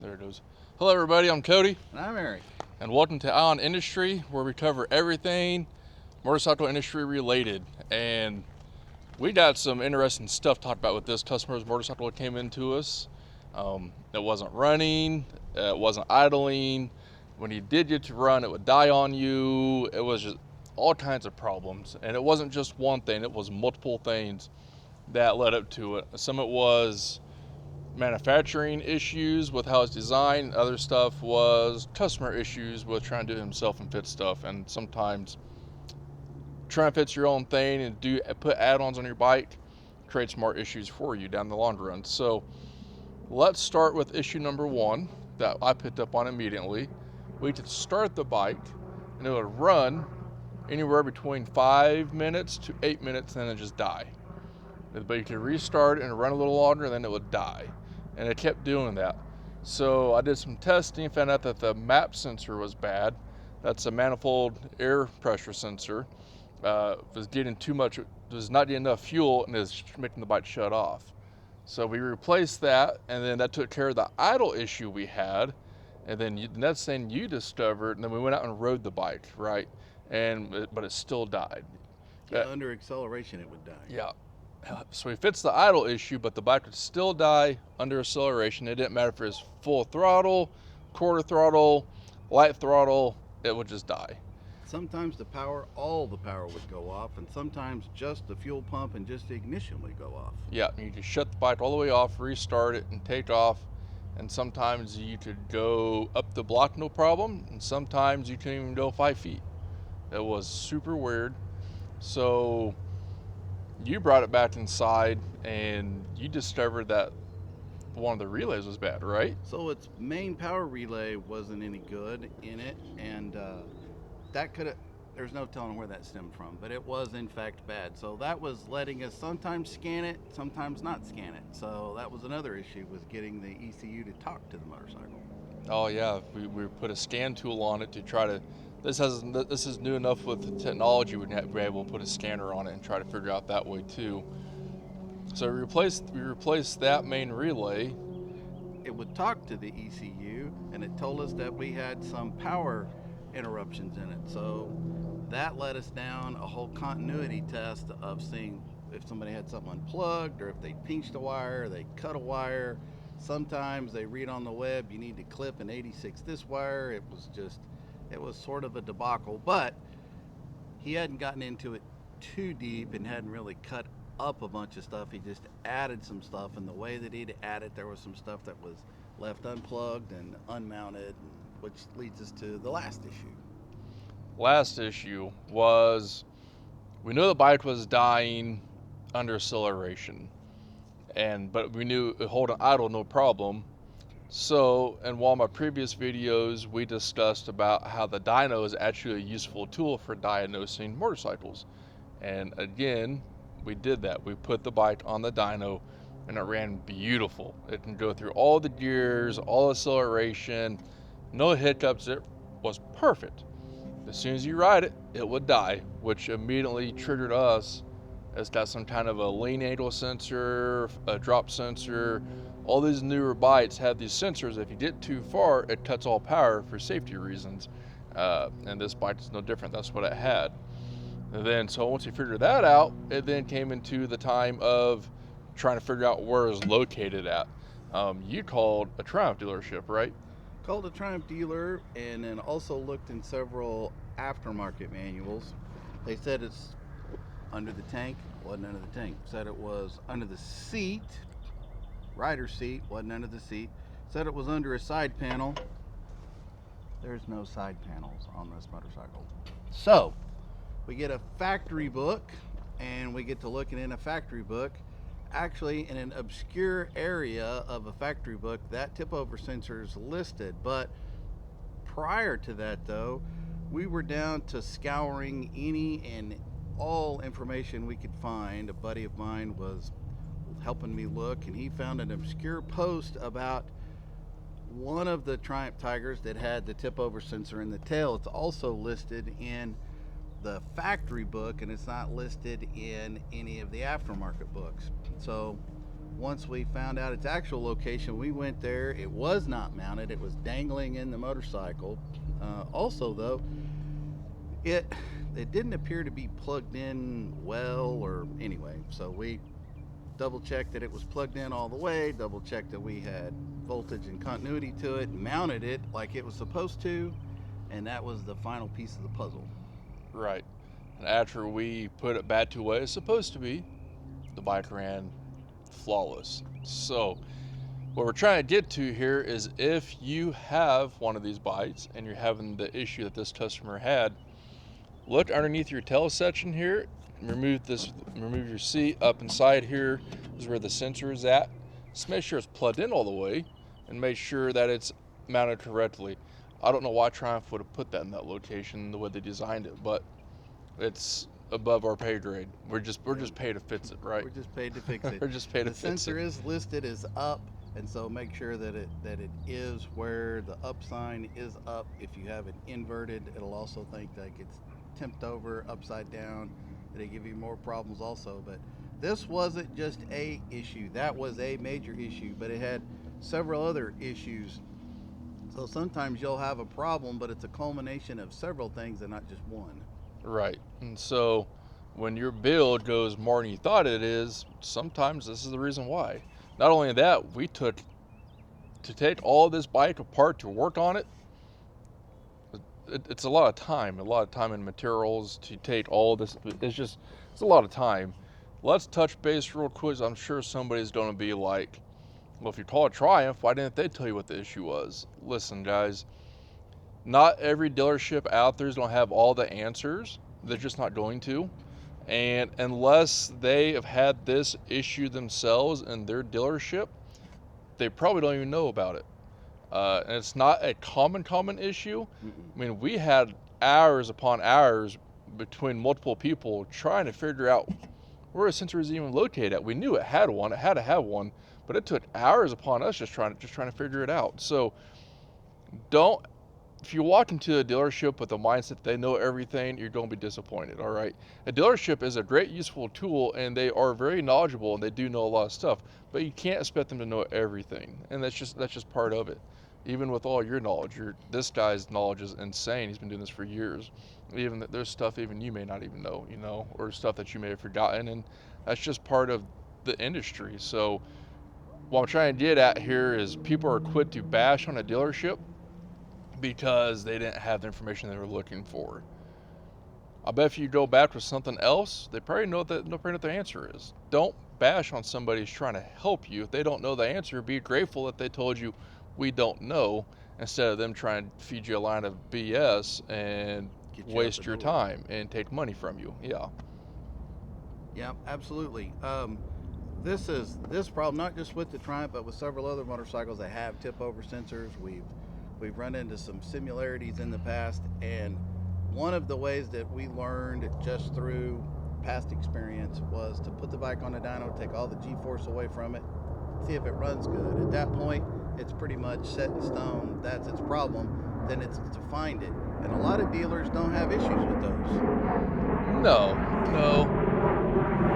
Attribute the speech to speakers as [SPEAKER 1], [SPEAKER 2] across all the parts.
[SPEAKER 1] There it goes. Hello, everybody. I'm Cody,
[SPEAKER 2] And I'm Eric.
[SPEAKER 1] and welcome to Ion Industry, where we cover everything motorcycle industry related. And we got some interesting stuff to talk about with this customer's motorcycle that came into us. It wasn't running, it wasn't idling. When you did get to run, it would die on you. It was just all kinds of problems. And it wasn't just one thing, it was multiple things that led up to it. Some of it was manufacturing issues with how it's designed. Other stuff was customer issues with trying to do it himself and fit stuff. And sometimes trying to fit your own thing and put add-ons on your bike creates more issues for you down the long run. So let's start with issue number one that I picked up on immediately. We could start the bike and it would run anywhere between 5 minutes to 8 minutes and then just die. But you could restart and run a little longer and then it would die. And it kept doing that. So I did some testing, found out that the MAP sensor was bad. That's a manifold air pressure sensor. Was getting too much, was not getting enough fuel, and is making the bike shut off. So we replaced that, and then that took care of the idle issue we had. And then the next thing you discovered, and then we went out and rode the bike, right? But it still died.
[SPEAKER 2] Yeah, under acceleration it would die.
[SPEAKER 1] Yeah. So we fixed the idle issue, but the bike would still die under acceleration. It didn't matter if it was full throttle, quarter throttle, light throttle, it would just die.
[SPEAKER 2] Sometimes all the power would go off, and sometimes just the fuel pump and just the ignition would go off.
[SPEAKER 1] Yeah, you could shut the bike all the way off, restart it, and take off. And sometimes you could go up the block, no problem. And sometimes you couldn't even go 5 feet. It was super weird. So you brought it back inside and you discovered that one of the relays was bad, right?
[SPEAKER 2] So its main power relay wasn't any good in it, and that could have, there's no telling where that stemmed from, but it was in fact bad. So that was letting us sometimes scan it, sometimes not scan it. So that was another issue, was getting the ECU to talk to the motorcycle.
[SPEAKER 1] Oh yeah, we put a scan tool on it to try to, this is new enough with the technology, we'd be able to put a scanner on it and try to figure out that way too. So we replaced that main relay.
[SPEAKER 2] It would talk to the ECU, and it told us that we had some power interruptions in it. So that led us down a whole continuity test of seeing if somebody had something unplugged, or if they pinched a wire, or they cut a wire. Sometimes they read on the web, you need to clip an 86 this wire. It was sort of a debacle, but he hadn't gotten into it too deep and hadn't really cut up a bunch of stuff. He just added some stuff, and the way that he'd added, there was some stuff that was left unplugged and unmounted, which leads us to the last issue.
[SPEAKER 1] Last issue was, we knew the bike was dying under acceleration, but we knew it holding idle no problem. So in one of my previous videos, we discussed about how the dyno is actually a useful tool for diagnosing motorcycles. And again, we did that. We put the bike on the dyno and it ran beautiful. It can go through all the gears, all acceleration, no hiccups. It was perfect. As soon as you ride it, it would die, which immediately triggered us. It's got some kind of a lean angle sensor, a drop sensor. All these newer bikes have these sensors. If you get too far, it cuts all power for safety reasons. And this bike is no different. That's what it had. And then, so once you figured that out, it then came into the time of trying to figure out where it's located at. You called a Triumph dealership, right?
[SPEAKER 2] Called a Triumph dealer, and then also looked in several aftermarket manuals. They said it's under the tank, wasn't under the tank. Said it was under the seat, rider's seat, wasn't under the seat. Said it was under a side panel. There's no side panels on this motorcycle. So we get a factory book, and we get to looking in a factory book. Actually, in an obscure area of a factory book, that tip over sensor is listed. But prior to that, though, we were down to scouring any and all information we could find. A buddy of mine was helping me look, and he found an obscure post about one of the Triumph Tigers that had the tip over sensor in the tail. It's also listed in the factory book, and it's not listed in any of the aftermarket books. So once we found out its actual location, we went there. It was not mounted. It was dangling in the motorcycle. Also, though, it didn't appear to be plugged in well, or anyway. So we double checked that it was plugged in all the way. Double checked that we had voltage and continuity to it. Mounted it like it was supposed to, and that was the final piece of the puzzle.
[SPEAKER 1] Right. And after we put it back to the way it's supposed to be, the bike ran flawless. So what we're trying to get to here is, if you have one of these bikes and you're having the issue that this customer had, look underneath your tail section here, remove your seat. Up inside here is where the sensor is at. Just make sure it's plugged in all the way and make sure that it's mounted correctly. I don't know why Triumph would have put that in that location the way they designed it, but it's above our pay grade. We're just paid to fix it, right?
[SPEAKER 2] We're just paid to fix it.
[SPEAKER 1] We're just paid to
[SPEAKER 2] The
[SPEAKER 1] fix it.
[SPEAKER 2] sensor is listed as up, and so make sure that it is where the up sign is up. If you have it inverted, it'll also think that it's tipped over, upside down. They give you more problems also. But this wasn't just a issue. That was a major issue, but it had several other issues. So sometimes you'll have a problem, but it's a culmination of several things and not just one.
[SPEAKER 1] Right. And so when your build goes more than you thought it is, sometimes this is the reason why. Not only that, we took to take all this bike apart to work on it. It's a lot of time and materials to take all this. It's a lot of time. Let's touch base real quick. I'm sure somebody's going to be like, well, if you call it Triumph, why didn't they tell you what the issue was? Listen, guys, not every dealership out there is going to have all the answers. They're just not going to. And unless they have had this issue themselves in their dealership, they probably don't even know about it. And it's not a common issue. I mean, we had hours upon hours between multiple people trying to figure out where a sensor is even located at. We knew it had one, it had to have one, but it took hours upon us just trying to figure it out. So if you walk into a dealership with the mindset they know everything, you're going to be disappointed, all right? A dealership is a great, useful tool, and they are very knowledgeable, and they do know a lot of stuff, but you can't expect them to know everything, and that's just part of it. Even with all your knowledge, this guy's knowledge is insane. He's been doing this for years. Even there's stuff even you may not even know, or stuff that you may have forgotten, and that's just part of the industry. So what I'm trying to get at here is, people are quick to bash on a dealership because they didn't have the information they were looking for. I bet if you go back with something else, they probably know what the answer is. Don't bash on somebody who's trying to help you. If they don't know the answer, be grateful that they told you, we don't know, instead of them trying to feed you a line of BS and waste your time and take money from you. Yeah,
[SPEAKER 2] absolutely. This problem, not just with the Triumph, but with several other motorcycles that have tip over sensors. We've run into some similarities in the past, and one of the ways that we learned just through past experience was to put the bike on a dyno, take all the G-force away from it, see if it runs good. At that point, it's pretty much set in stone. That's its problem. Then it's to find it. And a lot of dealers don't have issues with those.
[SPEAKER 1] No.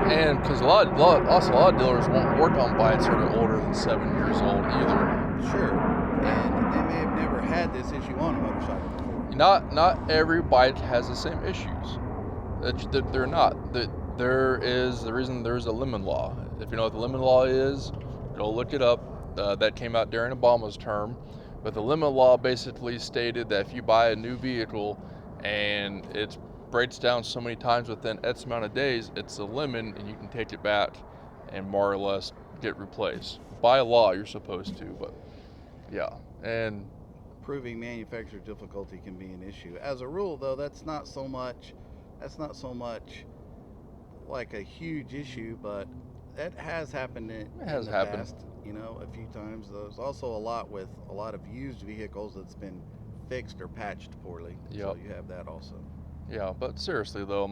[SPEAKER 1] And because a lot of dealers won't work on bikes that are older than 7 years old either.
[SPEAKER 2] Sure. And they may have never had this issue on a motorcycle before.
[SPEAKER 1] Not every bike has the same issues. They're not. There is the reason there's a lemon law. If you know what the lemon law is, go look it up. That came out during Obama's term. But the lemon law basically stated that if you buy a new vehicle and it breaks down so many times within X amount of days, it's a lemon, and you can take it back and more or less get replaced. By law, you're supposed to, but yeah. And
[SPEAKER 2] proving manufacturer difficulty can be an issue. As a rule, though, that's not so much like a huge issue, but that has happened in the past, a few times. There's also a lot with a lot of used vehicles that's been fixed or patched poorly.
[SPEAKER 1] Yep.
[SPEAKER 2] So you have that also.
[SPEAKER 1] Yeah, but seriously though,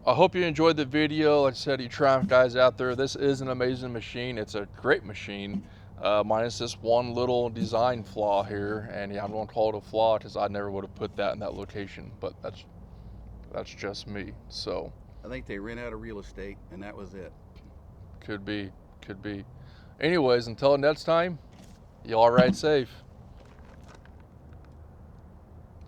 [SPEAKER 1] I hope you enjoyed the video. Like I said, you Triumph guys out there, this is an amazing machine. It's a great machine, minus this one little design flaw here. And yeah, I'm going to call it a flaw because I never would have put that in that location. But that's just me. So
[SPEAKER 2] I think they ran out of real estate, and that was it.
[SPEAKER 1] Could be. Anyways, until next time, y'all ride safe.